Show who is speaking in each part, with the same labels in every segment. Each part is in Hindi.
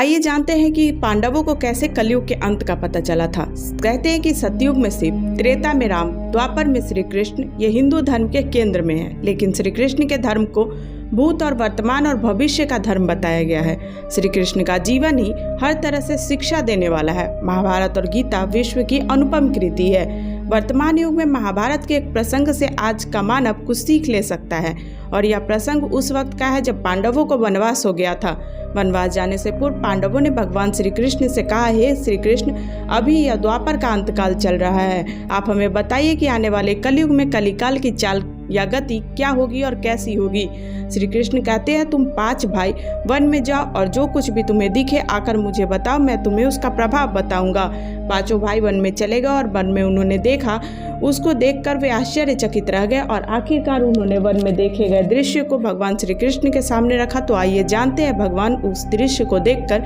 Speaker 1: आइए जानते हैं कि पांडवों को कैसे कलयुग के अंत का पता चला था। कहते हैं कि सतयुग में शिव, त्रेता में राम, द्वापर में श्री कृष्ण, ये हिंदू धर्म के केंद्र में है। लेकिन श्री कृष्ण के धर्म को भूत और वर्तमान और भविष्य का धर्म बताया गया है। श्री कृष्ण का जीवन ही हर तरह से शिक्षा देने वाला है। महाभारत और गीता विश्व की अनुपम कृति है। वर्तमान युग में महाभारत के एक प्रसंग से आज का मानव कुछ सीख ले सकता है, और यह प्रसंग उस वक्त का है जब पांडवों को वनवास हो गया था। वनवास जाने से पूर्व पांडवों ने भगवान श्री कृष्ण से कहा, हे श्री कृष्ण, अभी यह द्वापर का अंतकाल चल रहा है, आप हमें बताइए कि आने वाले कलयुग में कलिकाल की चाल या गति क्या होगी और कैसी होगी। श्री कृष्ण कहते हैं, तुम 5 भाई वन में जाओ और जो कुछ भी तुम्हें दिखे आकर मुझे बताओ, मैं तुम्हें उसका प्रभाव बताऊंगा। 5 भाई वन में चले गए और वन में उन्होंने देखा। उसको देखकर वे आश्चर्यचकित रह गए और आखिरकार उन्होंने वन में देखे गए दृश्य को भगवान श्री कृष्ण के सामने रखा। तो आइए जानते हैं भगवान उस दृश्य को देखकर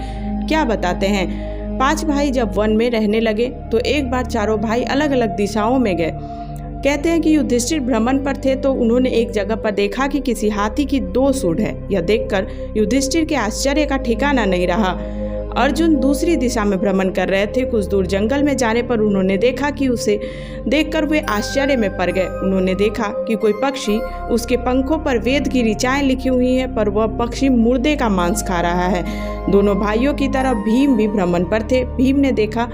Speaker 1: क्या बताते हैं। 5 भाई जब वन में रहने लगे तो एक बार चारों भाई अलग अलग दिशाओं में गए। कहते हैं कि युधिष्ठिर भ्रमण पर थे तो उन्होंने एक जगह पर देखा कि किसी हाथी की 2 सूंड है। यह देखकर युधिष्ठिर के आश्चर्य का ठिकाना नहीं रहा। अर्जुन दूसरी दिशा में भ्रमण कर रहे थे। कुछ दूर जंगल में जाने पर उन्होंने देखा कि उसे देखकर वे आश्चर्य में पड़ गए। उन्होंने देखा कि कोई पक्षी, उसके पंखों पर वेद की ऋचाएं लिखी हुई हैं, पर वह पक्षी मुर्दे का मांस खा रहा है। दोनों भाइयों की तरह भीम भी भ्रमण पर थे। भीम ने देखा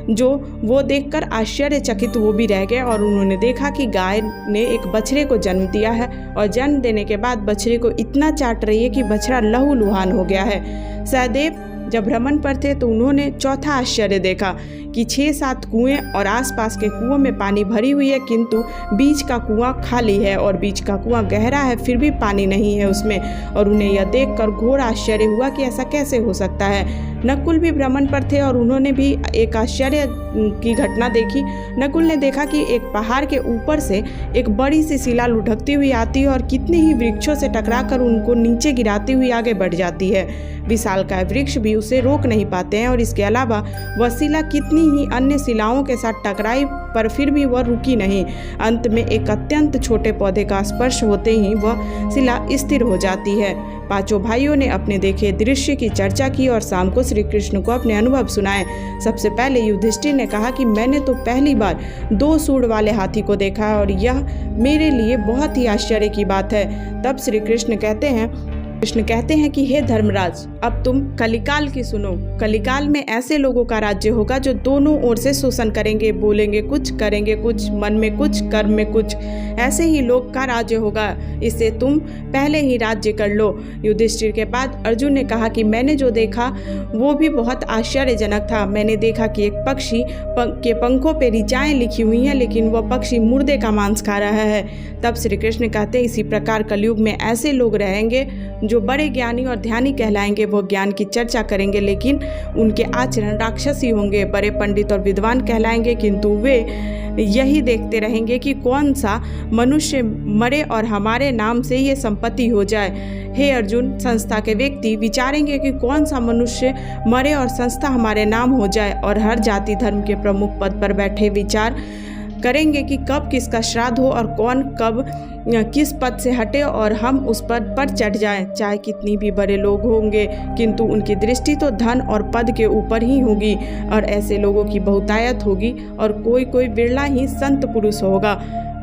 Speaker 1: जो वो देखकर आश्चर्यचकित वो भी रह गए, और उन्होंने देखा कि गाय ने एक बछड़े को जन्म दिया है, और जन्म देने के बाद बछड़े को इतना चाट रही है कि बछड़ा लहूलुहान हो गया है। सहदेव जब भ्रमण पर थे तो उन्होंने चौथा आश्चर्य देखा कि 6-7 कुएं और आसपास के कुओं में पानी भरी हुई है, किंतु बीच का कुआं खाली है और बीच का कुआं गहरा है, फिर भी पानी नहीं है उसमें। और उन्हें यह देखकर घोर आश्चर्य हुआ कि ऐसा कैसे हो सकता है। नकुल भी भ्रमण पर थे और उन्होंने भी एक आश्चर्य की घटना देखी। नकुल ने देखा कि एक पहाड़ के ऊपर से एक बड़ी सी शिला लुढ़कती हुई आती है और कितने ही वृक्षों से टकराकर उनको नीचे गिराती हुई आगे बढ़ जाती है। विशालकाय वृक्ष भी उसे रोक नहीं पाते हैं, और इसके अलावा वह शिला कितनी ही अन्य शिलाओं के साथ टकराई पर फिर भी वह रुकी नहीं। अंत में एक अत्यंत छोटे पौधे का स्पर्श होते ही वह शिला स्थिर हो जाती है। 5 भाइयों ने अपने देखे दृश्य की चर्चा की और शाम को श्री कृष्ण को अपने अनुभव सुनाए। सबसे पहले युधिष्ठिर ने कहा कि मैंने तो पहली बार 2 सूंड वाले हाथी को देखा है और यह मेरे लिए बहुत ही आश्चर्य की बात है। तब श्री कृष्ण कहते हैं कि हे धर्मराज, अब तुम कलिकाल की सुनो। कलिकाल में ऐसे लोगों का राज्य होगा जो दोनों ओर से शोषण करेंगे, बोलेंगे कुछ, करेंगे कुछ, मन में कुछ, कर्म में कुछ। ऐसे ही लोग का राज्य होगा, इससे तुम पहले ही राज्य कर लो। युधिष्ठिर के बाद अर्जुन ने कहा कि मैंने जो देखा वो भी बहुत आश्चर्यजनक था। मैंने देखा कि एक पक्षी के पंखों पर ऋचाएं लिखी हुई हैं, लेकिन वह पक्षी मुर्दे का मांस खा रहा है। तब श्री कृष्ण कहते हैं, इसी प्रकार कलयुग में ऐसे लोग रहेंगे जो बड़े ज्ञानी और ध्यानी कहलाएंगे। वो ज्ञान की चर्चा करेंगे लेकिन उनके आचरण राक्षसी होंगे। बड़े पंडित और विद्वान कहलाएंगे, किंतु वे यही देखते रहेंगे कि कौन सा मनुष्य मरे और हमारे नाम से ये संपत्ति हो जाए। हे अर्जुन, संस्था के व्यक्ति विचारेंगे कि कौन सा मनुष्य मरे और संस्था हमारे नाम हो जाए, और हर जाति धर्म के प्रमुख पद पर बैठे विचार करेंगे कि कब किसका श्राद्ध हो और कौन कब किस पद से हटे और हम उस पद पर चढ़ जाएं। चाहे कितनी भी बड़े लोग होंगे, किंतु उनकी दृष्टि तो धन और पद के ऊपर ही होगी, और ऐसे लोगों की बहुतायत होगी और कोई बिरला ही संत पुरुष होगा।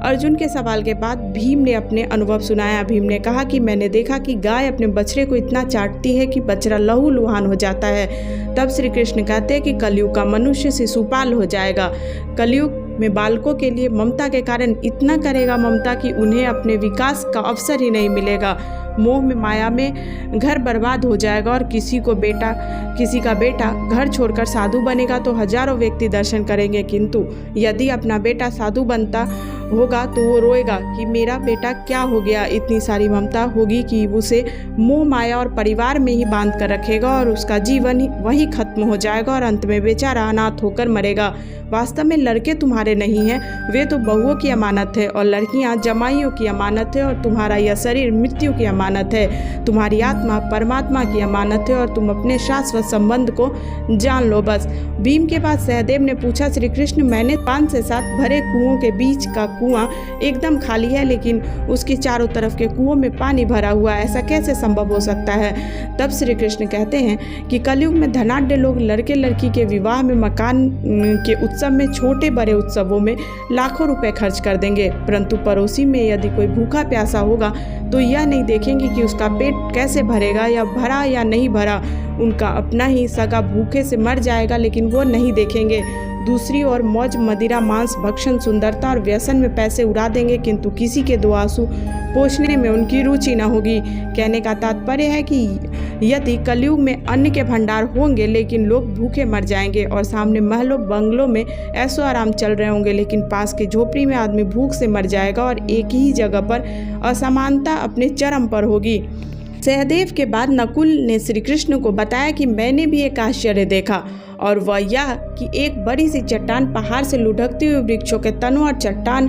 Speaker 1: अर्जुन के सवाल के बाद भीम ने अपने अनुभव सुनाया। भीम ने कहा कि मैंने देखा कि गाय अपने बछड़े को इतना चाटती है कि बछड़ा लहूलुहान हो जाता है। तब श्री कृष्ण कहते हैं कि कलयुग का मनुष्य शिशुपाल हो जाएगा। कलयुग में बालकों के लिए ममता के कारण इतना करेगा ममता कि उन्हें अपने विकास का अवसर ही नहीं मिलेगा। मोह में, माया में घर बर्बाद हो जाएगा, और किसी का बेटा घर छोड़कर साधु बनेगा तो हजारों व्यक्ति दर्शन करेंगे, किंतु यदि अपना बेटा साधु बनता होगा तो वो रोएगा कि मेरा बेटा क्या हो गया। इतनी सारी ममता होगी कि उसे मोह, माया और परिवार में ही बांध कर रखेगा, और उसका जीवन वही खत्म हो जाएगा, और अंत में बेचारा अनाथ होकर मरेगा। वास्तव में लड़के तुम्हारे नहीं हैं, वे तो बहुओं की अमानत है, और लड़कियां जमाइयों की अमानत है, और तुम्हारा यह शरीर मृत्यु की अमानत है। तुम्हारी आत्मा परमात्मा की अमानत है, और तुम अपने शाश्वत संबंध को जान लो बस। भीम के बाद सहदेव ने पूछा, श्री कृष्ण, मैंने 5 से 7 भरे कुओं के बीच का कुआं एकदम खाली है, लेकिन उसके चारों तरफ के कुओं में पानी भरा हुआ है, ऐसा कैसे संभव हो सकता है। तब श्री कृष्ण कहते हैं कि कलयुग में धनाढ्य लोग लड़के लड़की के विवाह में, मकान के उत्सव में, छोटे बड़े उत्सवों में लाखों रुपए खर्च कर देंगे, परंतु पड़ोसी में यदि कोई भूखा प्यासा होगा तो यह नहीं देखेंगे कि उसका पेट कैसे भरेगा या भरा या नहीं भरा। उनका अपना ही सगा भूखे से मर जाएगा, लेकिन वो नहीं देखेंगे। दूसरी ओर मौज, मदिरा, मांस भक्षण, सुंदरता और व्यसन में पैसे उड़ा देंगे, किंतु किसी के दो आंसू पोंछने में उनकी रुचि न होगी। कहने का तात्पर्य है कि यदि कलयुग में अन्न के भंडार होंगे लेकिन लोग भूखे मर जाएंगे, और सामने महलों बंगलों में ऐशो आराम चल रहे होंगे, लेकिन पास की झोपड़ी में आदमी भूख से मर जाएगा, और एक ही जगह पर असमानता अपने चरम पर होगी। सहदेव के बाद नकुल ने श्री कृष्ण को बताया कि मैंने भी एक आश्चर्य देखा, और वह यह कि एक बड़ी सी चट्टान पहाड़ से लुढ़कते हुए वृक्षों के तनों और चट्टान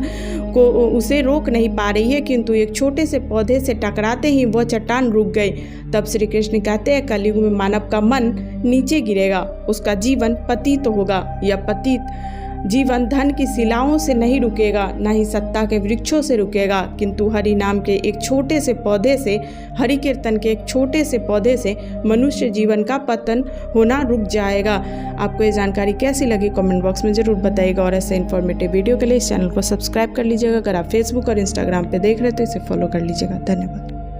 Speaker 1: को उसे रोक नहीं पा रही है, किंतु एक छोटे से पौधे से टकराते ही वह चट्टान रुक गई। तब श्री कृष्ण कहते हैं कलयुग में मानव का मन नीचे गिरेगा, उसका जीवन पतित होगा। यह पतित जीवन धन की शिलाओं से नहीं रुकेगा, न ही सत्ता के वृक्षों से रुकेगा, किंतु हरि नाम के एक छोटे से पौधे से, हरि कीर्तन के एक छोटे से पौधे से मनुष्य जीवन का पतन होना रुक जाएगा। आपको ये जानकारी कैसी लगी कमेंट बॉक्स में ज़रूर बताइएगा, और ऐसे इन्फॉर्मेटिव वीडियो के लिए इस चैनल को सब्सक्राइब कर लीजिएगा। अगर आप फेसबुक और इंस्टाग्राम पर देख रहे हो तो इसे फॉलो कर लीजिएगा। धन्यवाद।